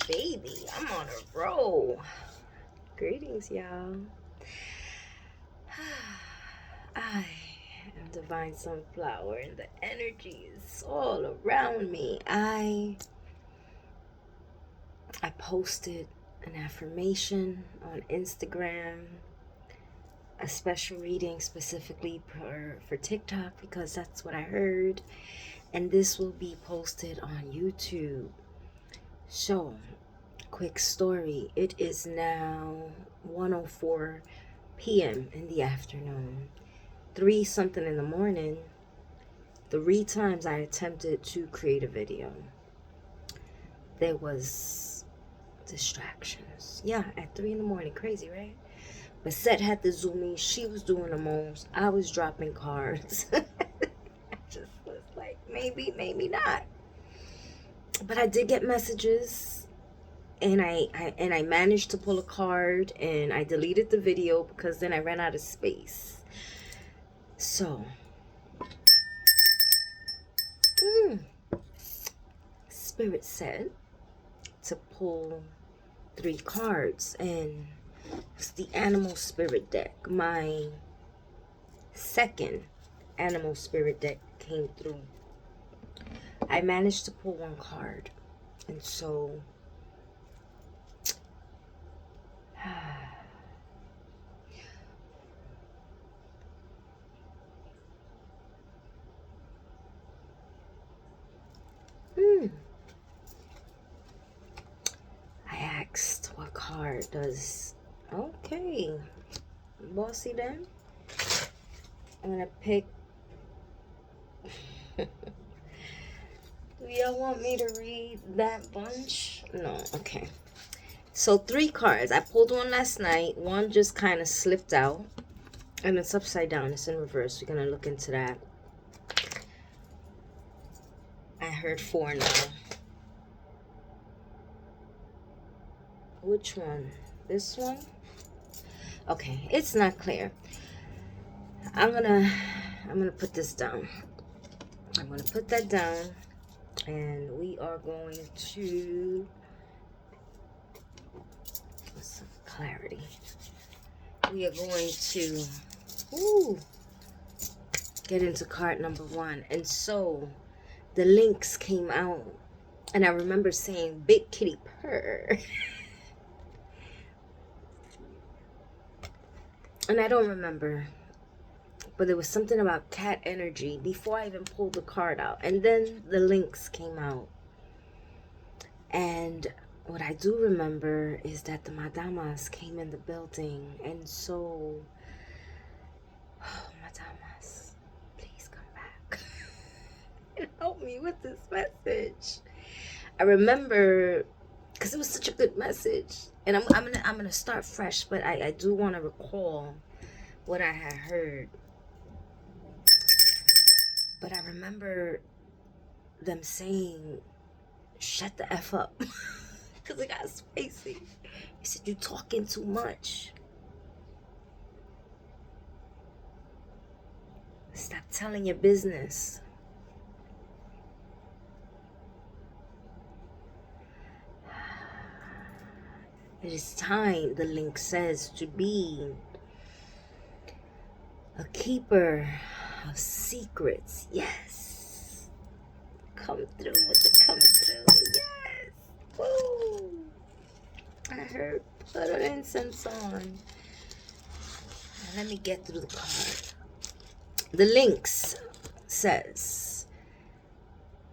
baby. I'm on a roll. Greetings, y'all. I am Divine Sunflower, and the energy is all around me. I posted an affirmation on Instagram, a special reading specifically for TikTok because that's what I heard, and this will be posted on YouTube. So, quick story. It is now 1:04 p.m. in the afternoon. 3 something in the morning. 3 times I attempted to create a video. There was distractions. Yeah, at 3 in the morning. Crazy, right? But Seth had to zoom in. She was doing the most. I was dropping cards. I just was like, maybe not. But I did get messages, and I managed to pull a card, and I deleted the video because then I ran out of space. So, Spirit said to pull 3 cards, and it's the Animal Spirit deck. My second Animal Spirit deck came through. I managed to pull 1 card, and so I asked what card does. Okay, bossy then. I'm gonna pick. Do y'all want me to read that bunch? No, okay. So 3 cards. I pulled 1 last night. 1 just kind of slipped out, and it's upside down. It's in reverse. We're gonna look into that. I heard 4 now. Which one? This one? Okay, it's not clear. I'm gonna put this down. I'm gonna put that down, and we are going to with some clarity. We are going to get into card number 1. And so the links came out, and I remember saying Big Kitty PURRR. And I don't remember, but there was something about cat energy before I even pulled the card out. And then the links came out. And what I do remember is that the Madamas came in the building. And so, Madamas, please come back and help me with this message. I remember, because it was such a good message. And I'm gonna start fresh, but I do want to recall what I had heard. But I remember them saying, shut the F up. Because it got spicy. He said, you talking too much. Stop telling your business. It is time, the link says, to be a keeper of secrets. Yes. Come through with the come through. Yes. Woo. I heard put an incense on. Now let me get through the card. The links says,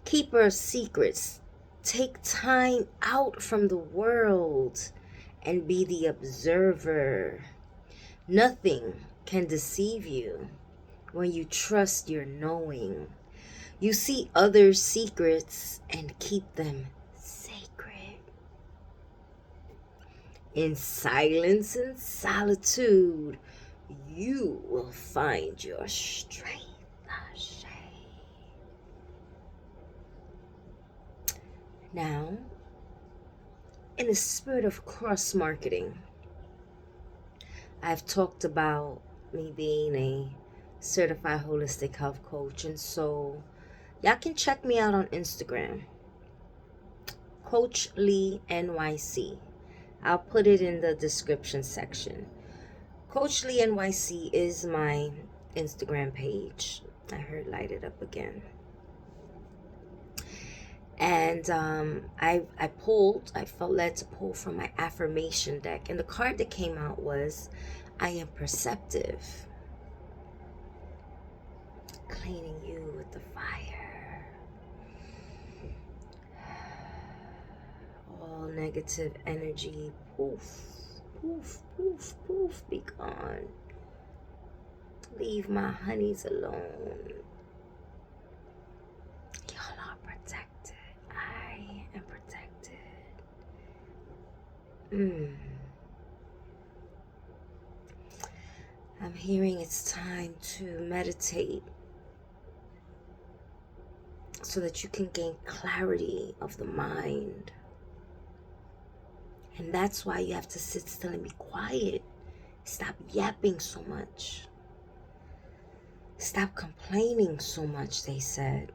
keeper of secrets. Take time out from the world and be the observer. Nothing can deceive you when you trust your knowing. You see others' secrets and keep them sacred. In silence and solitude, you will find your strength. Now, in the spirit of cross-marketing, I've talked about me being a certified holistic health coach, and so y'all can check me out on Instagram. Coach Lee NYC. I'll put it in the description section. Coach Lee NYC is my Instagram page. I heard light it up again. And I felt led to pull from my affirmation deck. And the card that came out was, I am perceptive. Cleaning you with the fire. All negative energy, poof, poof, poof, poof, be gone. Leave my honeys alone. Y'all are protected. I am protected. I'm hearing it's time to meditate so that you can gain clarity of the mind. And that's why you have to sit still and be quiet. Stop yapping so much. Stop complaining so much, they said.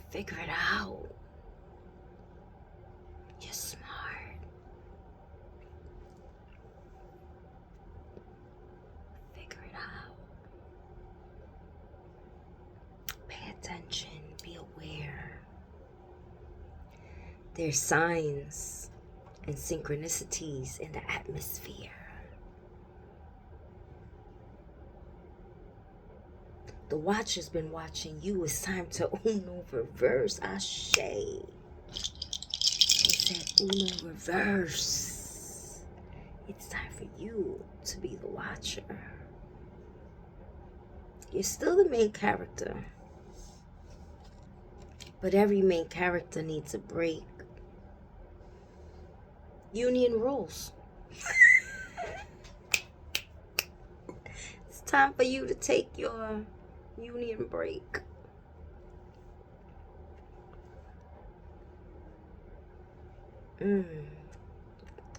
Figure it out. You're smart. Figure it out. Pay attention. Be aware. There's signs and synchronicities in the atmosphere. The watcher's been watching you. It's time to uno reverse. Ashe. They said uno reverse. It's time for you to be the watcher. You're still the main character. But every main character needs a break. Union rules. It's time for you to take your union break.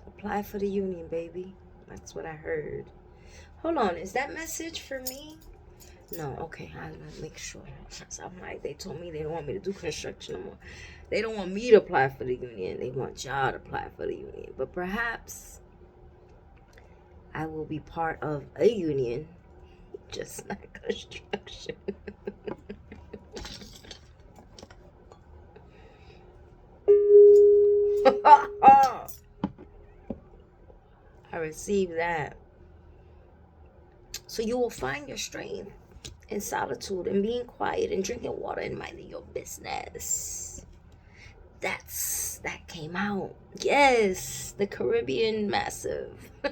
Apply for the union, baby. That's what I heard. Hold on, is that message for me? No, okay, I'll make sure. I'm like, they told me they don't want me to do construction no more. They don't want me to apply for the union. They want y'all to apply for the union. But perhaps I will be part of a union, just not construction. I received that. So you will find your strength in solitude and being quiet and drinking water and minding your business. That came out. Yes, the Caribbean massive. The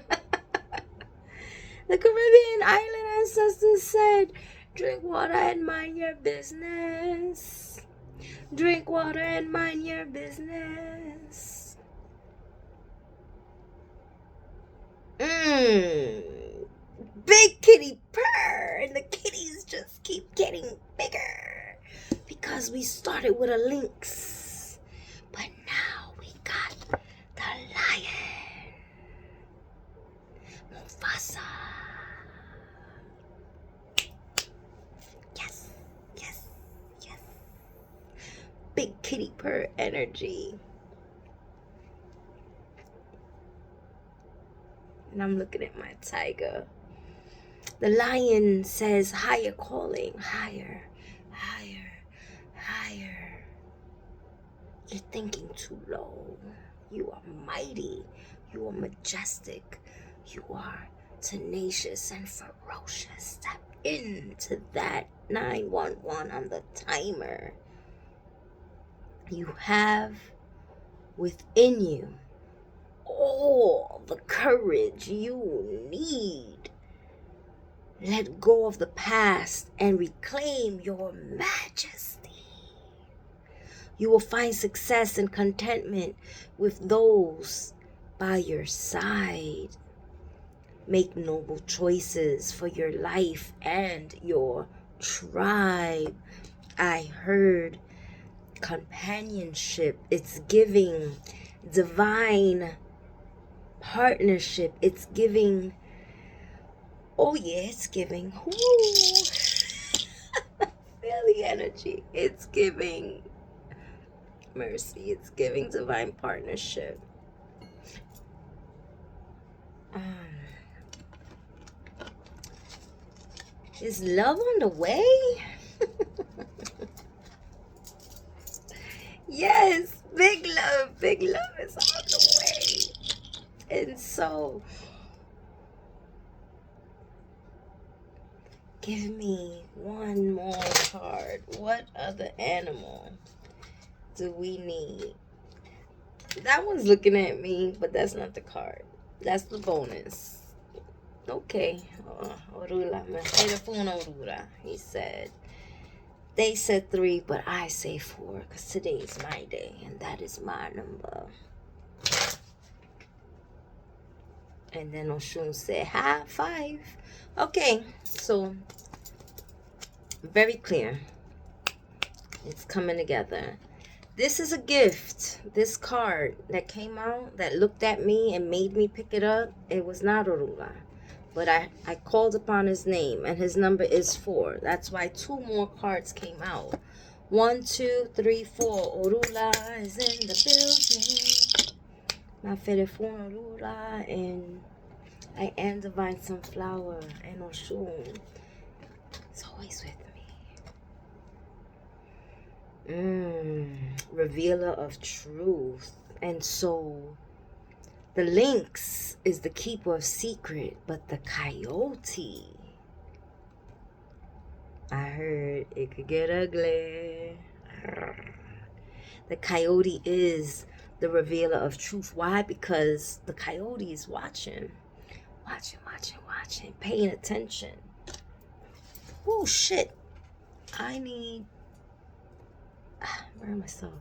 Caribbean island ancestors said, drink water and mind your business. Drink water and mind your business. Big kitty purr, and the kitties just keep getting bigger because we started with a lynx, but now we got the lion, Mufasa. Yes, yes, yes. Big kitty purr energy. And I'm looking at my tiger. The lion says, higher calling, higher, higher, higher. You're thinking too low. You are mighty. You are majestic. You are tenacious and ferocious. Step into that 911 on the timer. You have within you all the courage you need. Let go of the past and reclaim your majesty. You will find success and contentment with those by your side. Make noble choices for your life and your tribe. I heard companionship. It's giving divine partnership. It's giving, oh yeah, it's giving. Feel the energy. It's giving Mercy. It's giving divine partnership. Is love on the way? Yes, big love is on the way. And so, give me one more card. What other animal do we need? That one's looking at me, but that's not the card. That's the bonus. Okay. Orula, my telephone Orula. He said. They said 3, but I say 4, because today is my day, and that is my number. And then Oshun said, high 5. Okay, so very clear. It's coming together. This is a gift. This card that came out, that looked at me and made me pick it up, it was not Orula. But I called upon his name, and his number is 4. That's why 2 more cards came out. 1, 2, 3, 4. Orula is in the building. My Fedefon Orula, and I am Divine Sunflower, and Oshun. It's always with me. Revealer of truth. And so the lynx is the keeper of secret, but the coyote, I heard it could get ugly. The coyote is the revealer of truth. Why? Because the coyote is watching, paying attention. Oh, shit. I need, where am I so?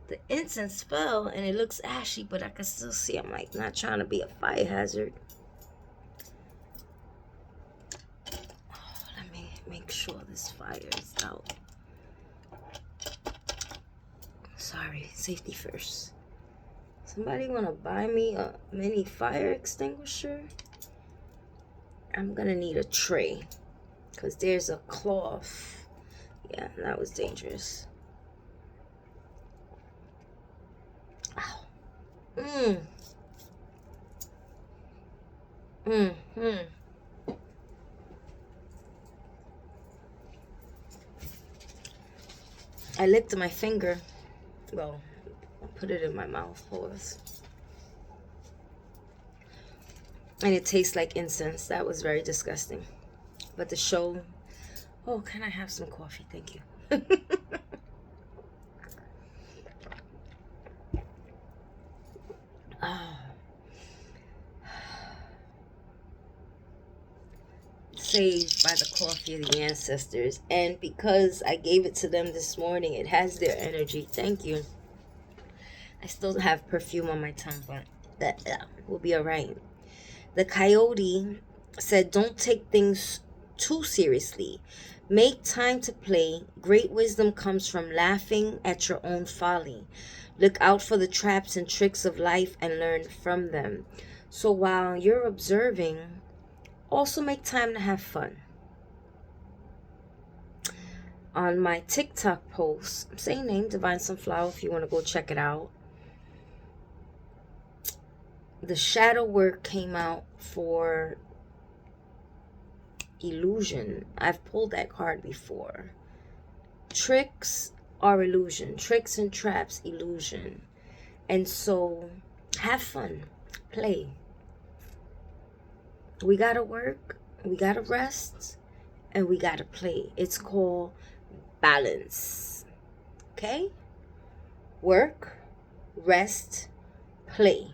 The incense fell and it looks ashy, but I can still see. I'm like not trying to be a fire hazard. Oh, let me make sure this fire is out. Sorry, safety first. Somebody want to buy me a mini fire extinguisher? I'm going to need a tray because there's a cloth. Yeah, that was dangerous. I licked my finger. Well, I put it in my mouth. Pause. And it tastes like incense. That was very disgusting. But the show... Oh, can I have some coffee? Thank you. Saved by the coffee of the ancestors, and because I gave it to them this morning, it has their energy. Thank you. I still have perfume on my tongue, but that will be all right. The coyote said, don't take things too seriously. Make time to play. Great wisdom comes from laughing at your own folly. Look out for the traps and tricks of life and learn from them. So while you're observing, also make time to have fun. On my TikTok post, same name, Divine Sunflower, if you want to go check it out. The shadow work came out for illusion. I've pulled that card before. Tricks are illusion. Tricks and traps, illusion. And so, have fun. Play. We gotta work, we gotta rest, and we gotta play. It's called balance. Okay? Work, rest, play.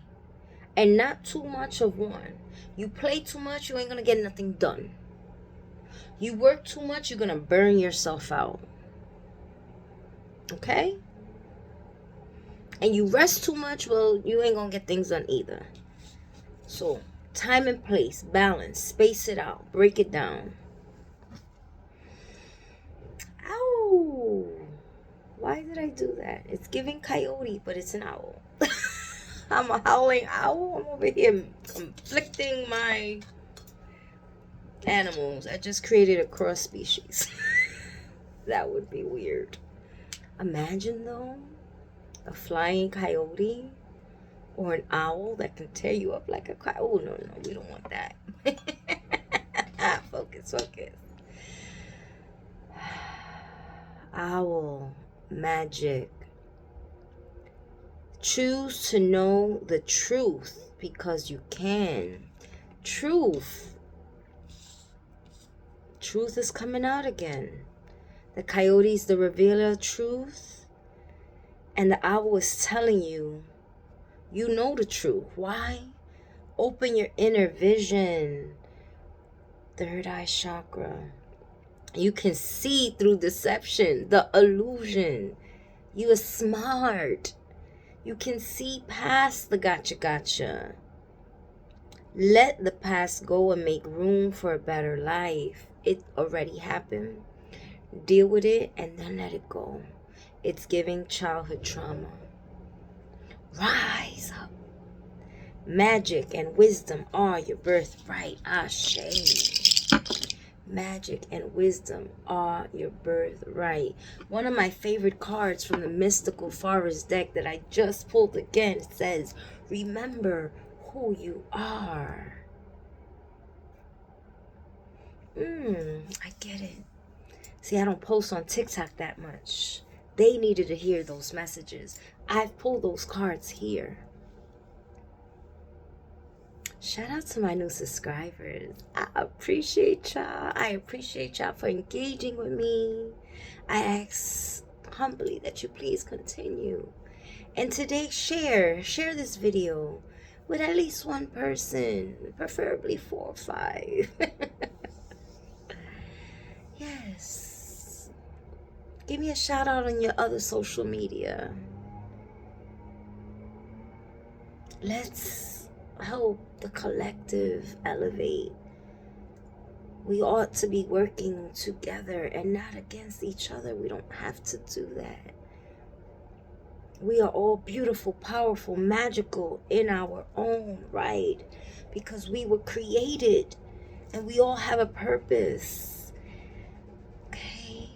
And not too much of one. You play too much, you ain't gonna get nothing done. You work too much, you're gonna burn yourself out. Okay? And you rest too much, well, you ain't gonna get things done either. So, time and place, balance, space it out, break it down. Ow! Why did I do that? It's giving coyote, but it's an owl. I'm a howling owl. I'm over here conflicting my animals. I just created a cross species. That would be weird. Imagine though, A flying coyote or an owl that can tear you up like a coyote. Oh, no, we don't want that. Focus. Owl, magic. Choose to know the truth because you can. Truth is coming out again. The coyote's the revealer of truth. And the owl is telling you, you know the truth. Why? Open your inner vision. Third eye chakra. You can see through deception, the illusion. You are smart. You can see past the gotcha. Let the past go and make room for a better life. It already happened. Deal with it and then let it go. It's giving childhood trauma. Rise up. Magic and wisdom are your birthright. Ashe. Magic and wisdom are your birthright. One of my favorite cards from the Mystical Forest deck that I just pulled again says, remember who you are. I get it. See, I don't post on TikTok that much. They needed to hear those messages. I've pulled those cards here. Shout out to my new subscribers. I appreciate y'all. I appreciate y'all for engaging with me. I ask humbly that you please continue. And today, share this video with at least one person, preferably 4 or 5. Yes. Give me a shout out on your other social media. Let's help the collective elevate. We ought to be working together and not against each other. We don't have to do that. We are all beautiful, powerful, magical in our own right, because we were created and we all have a purpose. Okay?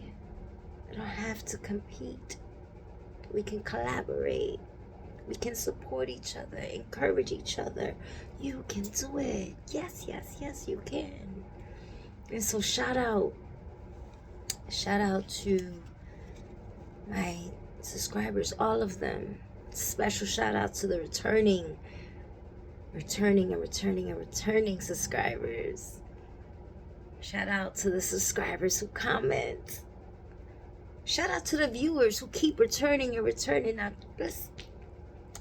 We don't have to compete. We can collaborate. We can support each other, encourage each other. You can do it. Yes, you can. And so shout out to my subscribers, all of them. Special shout out to the returning subscribers. Shout out to the subscribers who comment. Shout out to the viewers who keep returning. Now,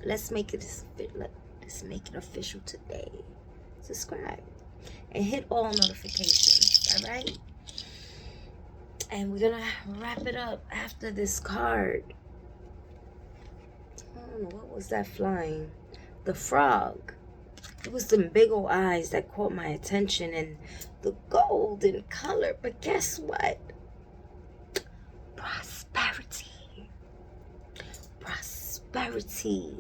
let's make it official today. Subscribe and hit all notifications. All right. And we're gonna wrap it up after this card. Oh, what was that flying? The frog. It was the big old eyes that caught my attention and the golden color. But guess what? Prosperity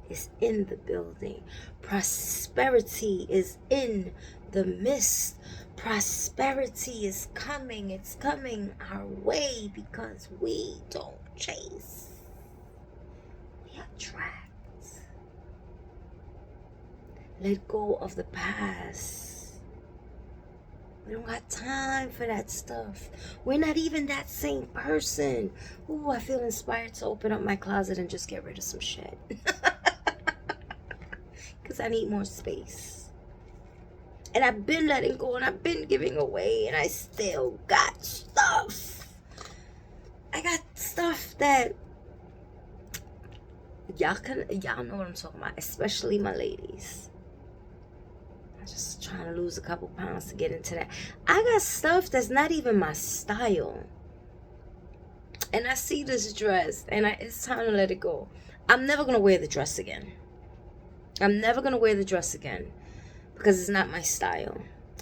is in the building. Prosperity is in the mist. Prosperity is coming. It's coming our way because we don't chase. We attract. Let go of the past. We don't got time for that stuff. We're not even that same person. Ooh, I feel inspired to open up my closet and just get rid of some shit. Because I need more space. And I've been letting go and I've been giving away and I still got stuff. I got stuff that y'all know what I'm talking about, especially my ladies. Just trying to lose a couple pounds to get into that. I got stuff that's not even my style. And I see this dress and it's time to let it go. I'm never going to wear the dress again. Because it's not my style.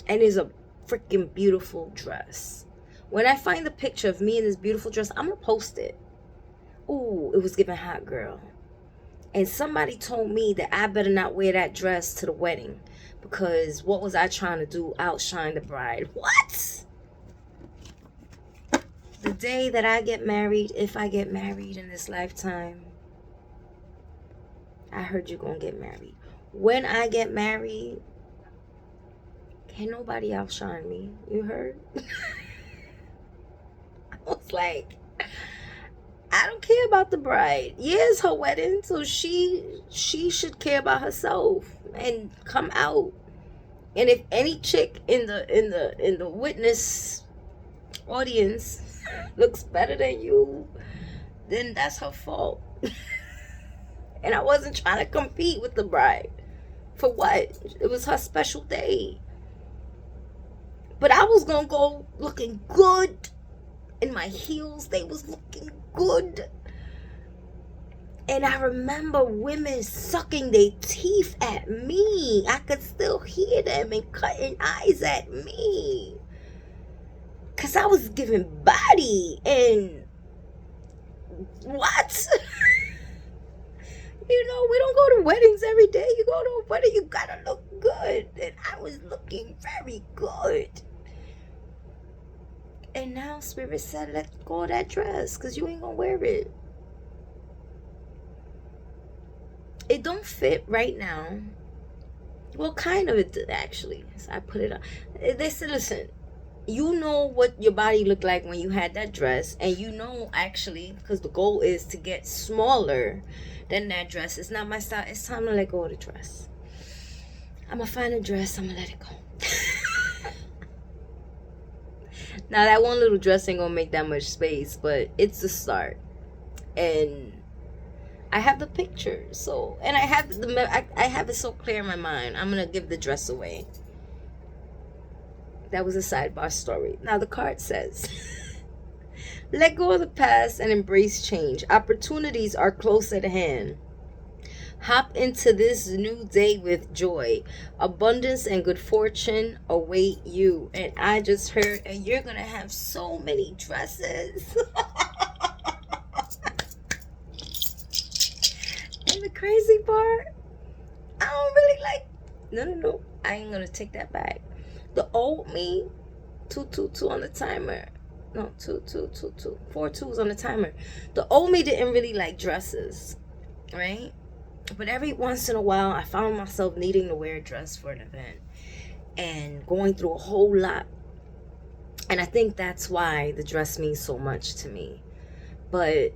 And it's a freaking beautiful dress. When I find the picture of me in this beautiful dress, I'm going to post it. Ooh, it was giving hot girl. And somebody told me that I better not wear that dress to the wedding. Because what was I trying to do? Outshine the bride. What? The day that I get married, if I get married in this lifetime, I heard you gonna get married. When I get married, can't nobody outshine me. You heard? I was like, I don't care about the bride. Yeah, it's her wedding, so she should care about herself and come out. And if any chick in the witness audience looks better than you, then that's her fault. And I wasn't trying to compete with the bride. For what? It was her special day. But I was gonna go looking good. In my heels, they was looking good. And I remember women sucking their teeth at me. I could still hear them and cutting eyes at me. Because I was giving body. And what? You know, we don't go to weddings every day. You go to a wedding, you gotta look good. And I was looking very good. And now Spirit said, let go of that dress, because you ain't gonna wear it. It don't fit right now. Well, kind of it did, actually. So I put it on. They said, listen, you know what your body looked like when you had that dress. And you know, actually, because the goal is to get smaller than that dress. It's not my style. It's time to let go of the dress. I'm going to find a dress. I'm going to let it go. Now, that one little dress ain't going to make that much space. But it's the start. And I have the picture. So, and I have it so clear in my mind. I'm going to give the dress away. That was a sidebar story. Now, the card says... Let go of the past and embrace change. Opportunities are close at hand. Hop into this new day with joy. Abundance and good fortune await you. And I just heard, and you're going to have so many dresses. And the crazy part, I don't really like, no. I ain't going to take that back. The old me, 222 on the timer. No, 2. 4 2s on the timer. The old me didn't really like dresses, right? But every once in a while, I found myself needing to wear a dress for an event and going through a whole lot. And I think that's why the dress means so much to me. But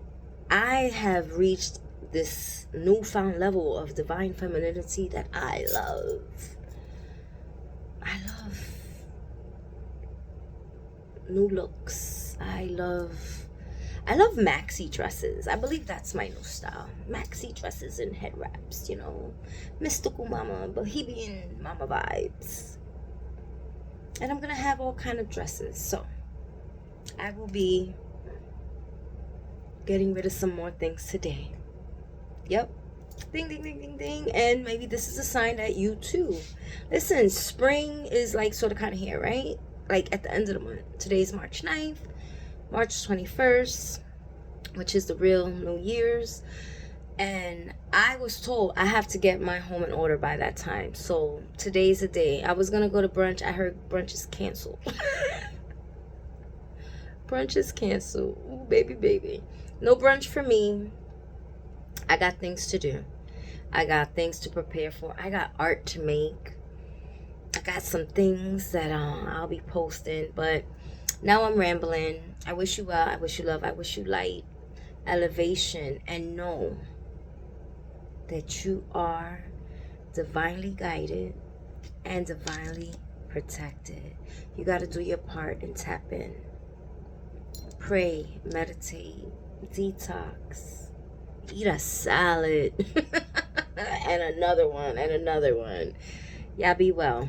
I have reached this newfound level of divine femininity that I love. I love new looks. I love maxi dresses. I believe that's my new style. Maxi dresses and head wraps, you know. Mystical mama, bohemian mama vibes. And I'm going to have all kind of dresses. So, I will be getting rid of some more things today. Yep. Ding, ding, ding, ding, ding. And maybe this is a sign that you too. Listen, spring is like sort of kind of here, right? Like at the end of the month. Today's March 9th, March 21st, which is the real New Year's. And I was told I have to get my home in order by that time. So today's the day. I was going to go to brunch. I heard brunch is canceled. Brunch is canceled. Ooh, baby. No brunch for me. I got things to do. I got things to prepare for. I got art to make. I got some things that I'll be posting, but now I'm rambling. I wish you well. I wish you love. I wish you light, elevation, and know that you are divinely guided and divinely protected. You got to do your part and tap in. Pray, meditate, detox, eat a salad, and another one. Y'all be well.